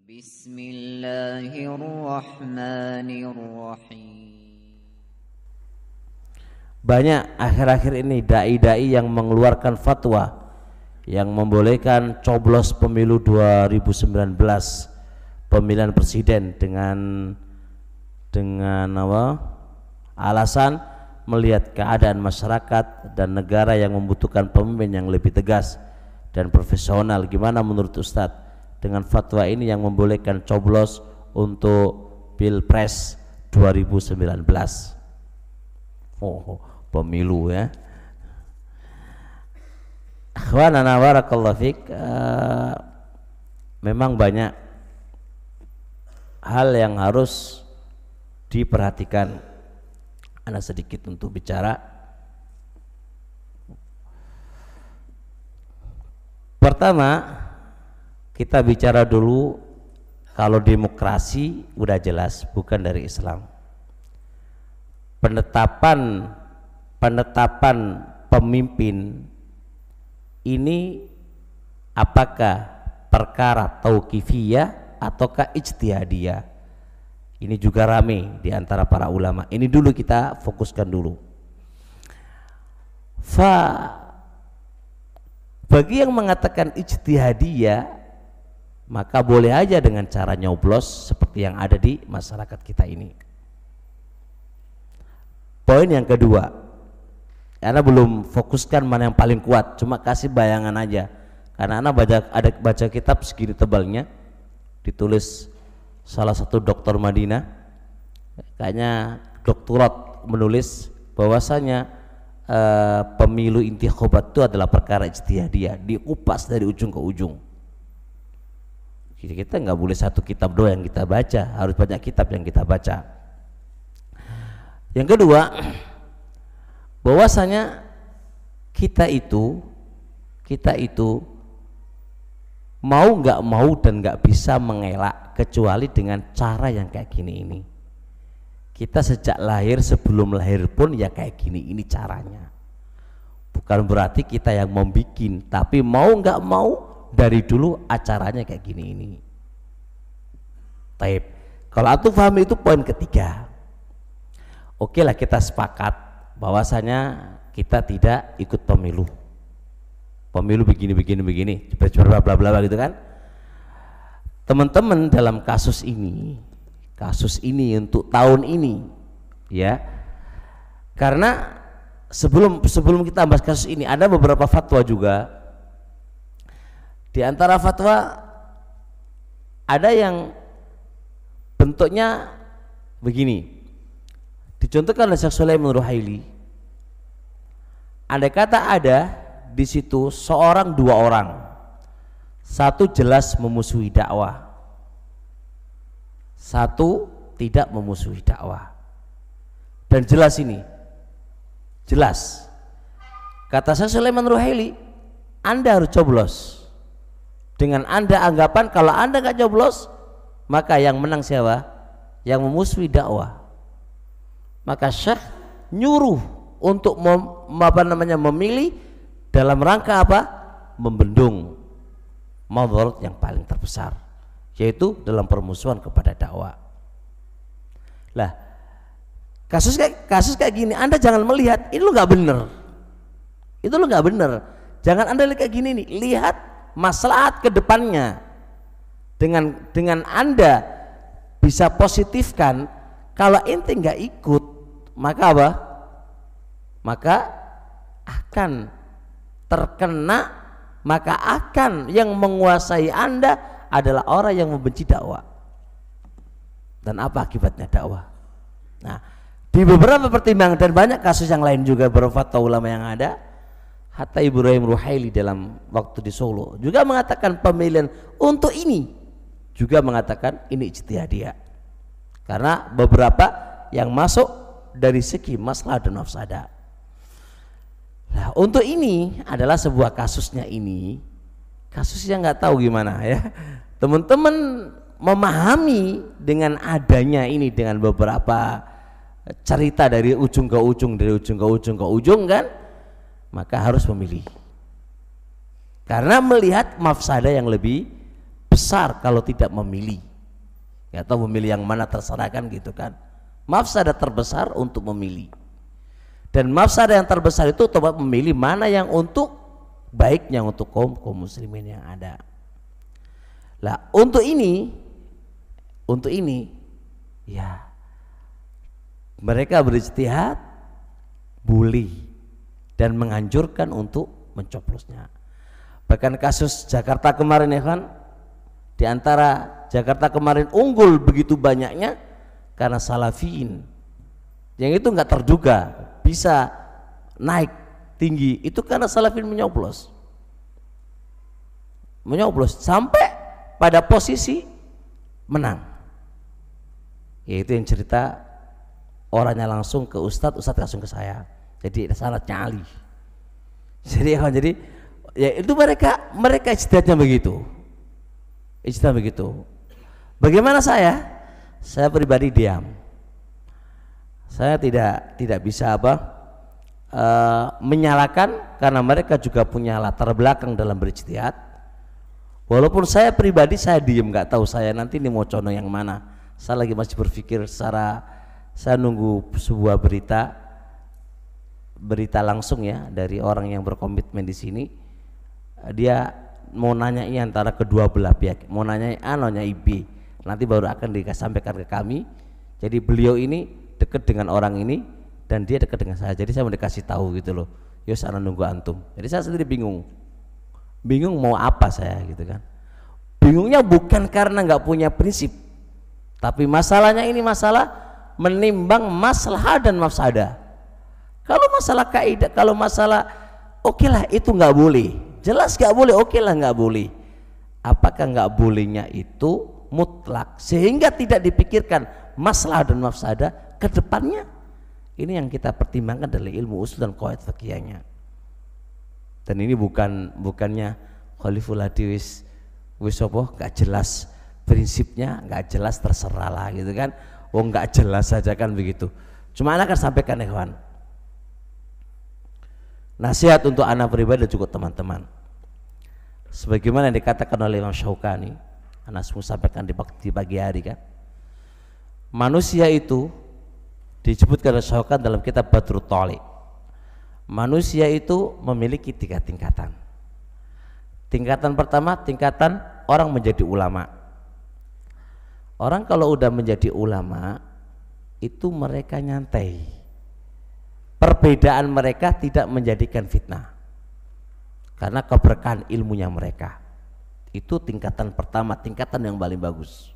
Bismillahirrahmanirrahim. Banyak akhir-akhir ini dai-dai yang mengeluarkan fatwa yang membolehkan coblos pemilu 2019 pemilihan presiden dengan alasan melihat keadaan masyarakat dan negara yang membutuhkan pemimpin yang lebih tegas dan profesional. Gimana menurut Ustadz dengan fatwa ini yang membolehkan coblos untuk Pilpres 2019? Pemilu ya. Akhwanana barakallahu fik. Memang banyak hal yang harus diperhatikan. Ana sedikit untuk bicara. Pertama, kita bicara dulu kalau demokrasi udah jelas bukan dari Islam. Penetapan pemimpin ini apakah perkara tauqifiyah ataukah ijtihadiyah? Ini juga rame di antara para ulama. Ini dulu kita fokuskan dulu. Bagi yang mengatakan ijtihadiyah, maka boleh aja dengan cara nyoblos seperti yang ada di masyarakat kita ini. Poin yang kedua, karena belum fokuskan mana yang paling kuat, cuma kasih bayangan aja. Karena anak baca kitab segini tebalnya, ditulis salah satu dokter Madinah, kayaknya doktorat, menulis bahwasanya pemilu intikhabat itu adalah perkara ijtihadiyah, dikupas dari ujung ke ujung. Kita nggak boleh satu kitab doang yang kita baca, harus banyak kitab yang kita baca. Yang kedua, bahwasanya kita itu mau nggak mau dan nggak bisa mengelak kecuali dengan cara yang kayak gini ini. Kita sejak lahir, sebelum lahir pun ya kayak gini ini caranya. Bukan berarti kita yang membuat, tapi mau nggak mau dari dulu acaranya kayak gini ini. Taib. Kalau antum paham itu poin ketiga. Oke lah, kita sepakat bahwasanya kita tidak ikut pemilu. Pemilu begini bla bla bla gitu kan. Teman-teman, dalam kasus ini untuk tahun ini ya, karena sebelum kita bahas kasus ini ada beberapa fatwa juga. Di antara fatwa ada yang bentuknya begini, dicontohkan oleh Syekh Sulaiman Ruhaili. Andai kata ada di situ seorang dua orang, satu jelas memusuhi dakwah, satu tidak memusuhi dakwah, dan jelas ini jelas, kata Syekh Sulaiman Ruhaili, Anda harus coblos dengan Anda anggapan kalau Anda gak coblos maka yang menang siapa? Yang memusuhi dakwah. Maka Syekh nyuruh untuk memilih dalam rangka apa? Membendung madarat yang paling terbesar, yaitu dalam permusuhan kepada dakwah. Lah, kasus kayak gini Anda jangan melihat ini lo nggak bener, itu lo nggak bener. Jangan Anda lihat kayak gini nih, lihat maslahat ke depannya. Dengan Anda bisa positifkan, kalau ente nggak ikut maka apa? Maka akan terkena, maka akan yang menguasai Anda adalah orang yang membenci dakwah. Dan apa akibatnya dakwah? Nah, di beberapa pertimbangan dan banyak kasus yang lain juga, beberapa fatwa ulama yang ada, hatta Ibrahim Ruhaili dalam waktu di Solo juga mengatakan pemilihan untuk ini, juga mengatakan ini ijtihadiyah, karena beberapa yang masuk dari segi maslahat dan mafsadah. Nah, untuk ini adalah sebuah kasusnya, ini kasusnya nggak tahu gimana ya teman-teman memahami dengan adanya ini, dengan beberapa cerita dari ujung ke ujung kan, maka harus memilih karena melihat mafsadah yang lebih besar kalau tidak memilih, atau memilih yang mana terserah kan gitu kan. Mafsadah terbesar untuk memilih, dan mafsadah yang terbesar itu coba memilih mana yang untuk baiknya untuk kaum muslimin yang ada. Lah untuk ini ya mereka berijtihad boleh dan menganjurkan untuk mencoblosnya. Bahkan kasus Jakarta kemarin ya kan, di antara Jakarta kemarin unggul begitu banyaknya karena salafiyin yang itu nggak terduga bisa naik tinggi, itu karena salafiyin menyoblos sampai pada posisi menang. Yaitu yang cerita orangnya langsung ke Ustadz langsung ke saya, jadi sanatnya Ali. Jadi ya itu mereka ijtihadnya begitu. Bagaimana saya pribadi diam. Saya tidak bisa menyalahkan, karena mereka juga punya latar belakang dalam berijtihad. Walaupun saya pribadi saya diam, nggak tahu saya nanti ini mau condong yang mana. Saya lagi masih berpikir saya nunggu sebuah berita langsung ya dari orang yang berkomitmen di sini. Dia mau nanya ini antara kedua belah pihak, mau nanya A, nanya B, nanti baru akan disampaikan ke kami. Jadi beliau ini dekat dengan orang ini dan dia dekat dengan saya, jadi saya mau dikasih tahu gitu loh. Yo sana nunggu antum. Jadi saya sendiri bingung mau apa saya gitu kan. Bingungnya bukan karena nggak punya prinsip, tapi masalahnya ini masalah menimbang maslahat dan mafsadah. Kalau masalah kaidah, kalau masalah oke lah itu nggak boleh, jelas nggak boleh, oke lah nggak boleh. Apakah nggak bolehnya itu mutlak sehingga tidak dipikirkan masalah dan mafsadah ke depannya? Ini yang kita pertimbangkan dari ilmu usul dan qawaid fikihnya. Dan ini bukannya Khaliful Hadis wis apa nggak jelas prinsipnya, nggak jelas terserah lah gitu kan. Oh nggak jelas saja kan begitu. Cuma anak akan sampaikan ya kawan, nasihat untuk anak pribadi dan juga teman-teman. Sebagaimana yang dikatakan oleh Imam Syaukani, anak semua sampaikan di pagi hari kan. Manusia itu disebutkan oleh Syaukani dalam kitab Badrut Thaliq. Manusia itu memiliki 3 tingkatan. Tingkatan pertama, tingkatan orang menjadi ulama. Orang kalau udah menjadi ulama itu mereka nyantai. Perbedaan mereka tidak menjadikan fitnah karena keberkahan ilmunya mereka. Itu tingkatan pertama, tingkatan yang paling bagus.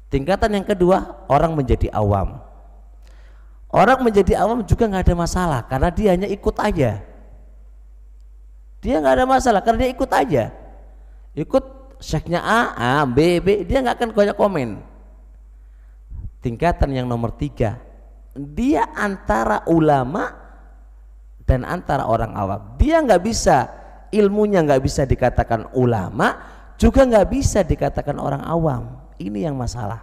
Tingkatan yang kedua, orang menjadi awam. Orang menjadi awam juga nggak ada masalah karena dia hanya ikut aja. Dia nggak ada masalah karena dia ikut aja. Ikut syekhnya A, B, dia nggak akan banyak komen. Tingkatan yang nomor 3, dia antara ulama dan antara orang awam. Dia nggak bisa, ilmunya nggak bisa dikatakan ulama, juga nggak bisa dikatakan orang awam. Ini yang masalah.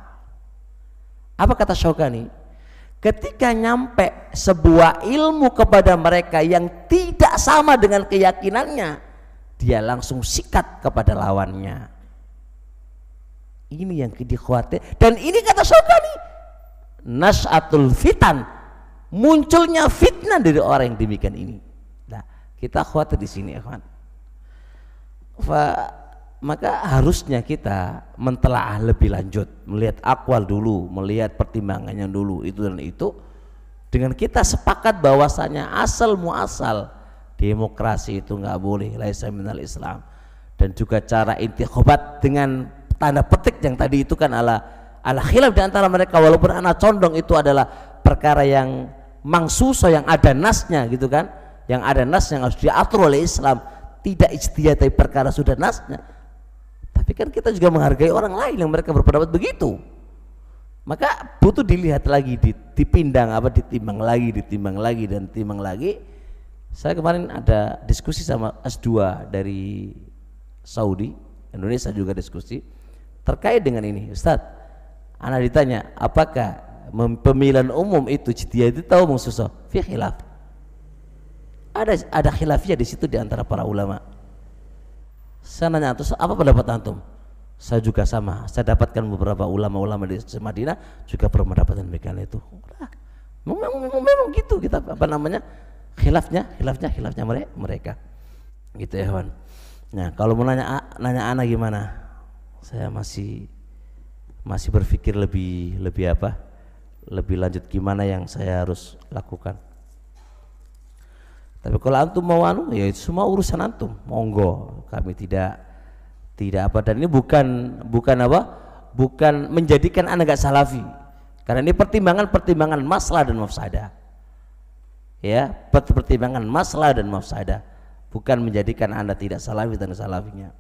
Apa kata Syaukani? Ketika nyampe sebuah ilmu kepada mereka yang tidak sama dengan keyakinannya, dia langsung sikat kepada lawannya. Ini yang dikhawatir. Dan ini kata Syaukani, nas'atul fitan, munculnya fitnah dari orang yang demikian ini. Nah, kita khawatir di sini ya kawan. Maka harusnya kita mentelaah lebih lanjut, melihat akwal dulu, melihat pertimbangannya dulu, itu dan itu, dengan kita sepakat bahwasanya asal muasal demokrasi itu nggak boleh, laisa minal Islam. Dan juga cara intikhabat dengan tanda petik yang tadi itu kan ala khilaf di antara mereka, walaupun anak condong itu adalah perkara yang mangsuso, yang ada nasnya gitu kan, yang ada nas yang harus diatur oleh Islam, tidak ijtihad tapi perkara sudah nasnya. Tapi kan kita juga menghargai orang lain yang mereka berpendapat begitu. Maka butuh dilihat lagi, ditimbang dan timbang lagi. Saya kemarin ada diskusi sama S2 dari Saudi, Indonesia juga diskusi terkait dengan ini. Ustadz, anak ditanya, apakah pemilihan umum itu ijtihad itu tahu mengsusun? Fi khilaf. Ada khilafiyah di situ di antara para ulama. Saya nanya, terus apa pendapat antum? Saya juga sama, saya dapatkan beberapa ulama-ulama di Madinah juga pernah mendapatkan demikian itu. Memang gitu kita apa namanya, khilafnya mereka gitu ya kawan. Nah kalau mau nanya ana gimana, saya masih berpikir lebih lanjut gimana yang saya harus lakukan. Tapi kalau antum mau ya itu semua urusan antum, monggo, kami tidak apa, dan ini bukan menjadikan anda gak salafi, karena ini pertimbangan maslahat dan mafsadah ya, pertimbangan maslahat dan mafsadah, bukan menjadikan anda tidak salafi dan salafinya.